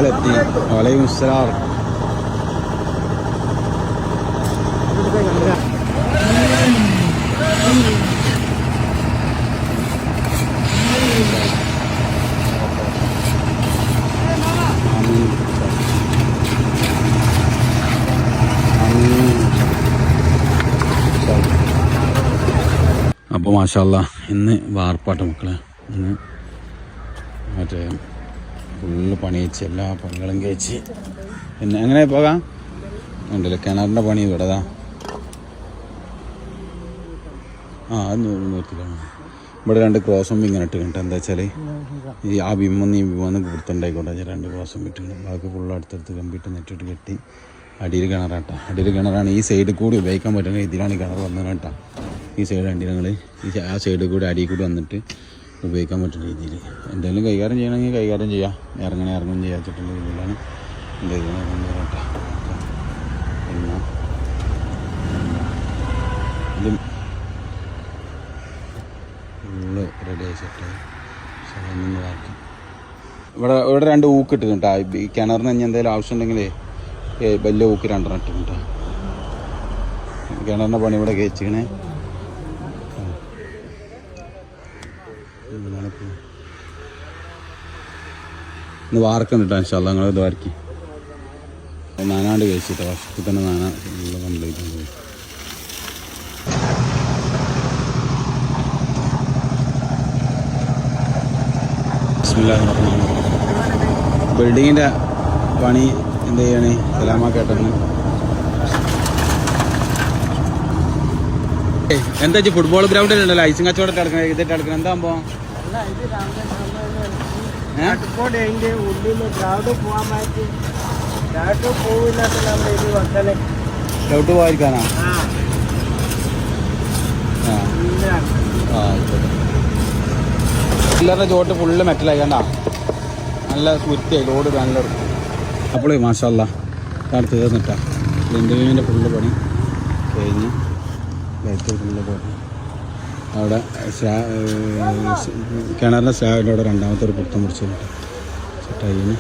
ഒരാളെത്തി. വലൈക്കും അസ്സലാം. അപ്പോൾ മാഷാ അല്ലാ ഇന്ന് വാർപ്പാട്ട് മക്കളെ. ഇന്ന് മറ്റേ ഫുള്ള് പണി കഴിച്ച് എല്ലാ പണികളും കഴിച്ച് പിന്നെ എങ്ങനെ പോകാം ഉണ്ടല്ലോ. കിണറിൻ്റെ പണി ഇവിടെതാ. അത് നിർത്തിലാണ്. ഇവിടെ 2 ക്രോസും ഇങ്ങനെ ഇട്ടിട്ടുണ്ട്. എന്താ വെച്ചാൽ ഈ ആ ബിമ്മൊന്ന് ഈ ബിമ്മൊന്ന് കൊടുത്തുണ്ടായിക്കോട്ടെ. 2 ക്രോസും ഇട്ടിട്ടുണ്ട്. ബാക്കി ഫുള്ള് അടുത്തടുത്ത് കമ്പിട്ട് നെറ്റിട്ട് കെട്ടി. അടിയിൽ കിണറാട്ടാ. അടിയിൽ കിണറാണ്. ഈ സൈഡിൽ കൂടി ഉപയോഗിക്കാൻ പറ്റുന്ന ഇതിലാണ് ഈ കിണർ വന്നത് കേട്ടോ. ഈ സൈഡ് അടിയിൽ ആ സൈഡിൽ കൂടി അടിയിൽ കൂടി വന്നിട്ട് ഉപയോഗിക്കാൻ പറ്റുന്ന രീതിയിൽ എന്തെങ്കിലും കൈകാര്യം ചെയ്യണമെങ്കിൽ കൈകാര്യം ചെയ്യാം. ഇറങ്ങും ചെയ്യാച്ചിട്ടുള്ള രീതിയിലാണ് എൻ്റെ ഇതിനെ കൊണ്ടുവരട്ടെ. പിന്നെ ഇത് ഫുള്ള് റെഡി ആയി സെറ്റായി. ബാക്കി ഇവിടെ 2 ഊക്ക് ഇട്ടിട്ടുണ്ട് കേട്ടോ. ഈ കിണറിന് ഇനി എന്തെങ്കിലും ആവശ്യം ഉണ്ടെങ്കിൽ വലിയ ഊക്ക് 2 ഇട്ടിട്ടുണ്ട്. കിണറിൻ്റെ പണി ഇവിടെ കഴിച്ചിക്കണേ. ഇന്ന് വാർക്കുണ്ട് കേട്ടോ. ഇൻഷാ അല്ലാഹ് നിങ്ങളിത് വാർക്കി. നാനാണ്ട് കഴിച്ചിട്ട് വർഷത്തിൽ തന്നെ കംപ്ലീറ്റ് പോയി. ബിൽഡിങ്ങിൻ്റെ പണി എന്ത് ചെയ്യണേ സലാമാക്കേട്ടെന്ന്. എന്താ വെച്ചാൽ ഫുട്ബോൾ ഗ്രൗണ്ടിലുണ്ടല്ലോ ഐസിങ് കച്ചവടം എടുക്കണേ. ഇതിട്ട് എടുക്കണം. എന്താ സംഭവം? ഗ്രൗണ്ട് പോയിരിക്കാനാ? പിള്ളേരുടെ ചോട്ട് ഫുള്ള് മെറ്റലായി കണ്ട. നല്ല വൃത്തിയായി ലോഡ് നല്ലെടുക്കും. അപ്പോൾ മാഷാ അല്ലാഹ് അടുത്ത് തീർന്നിട്ടാ. ലിൻഡുവിൻ്റെ ഫുള്ള് പണി കഴിഞ്ഞ് ലൈറ്റ് ഫുള്ള് പോയി. അവിടെ കിണറിൻ്റെ സ്ലാബിൻ്റെ അവിടെ 2ാമത്തെ ഒരു പുറത്തം പിടിച്ചിട്ട് സെറ്റായി.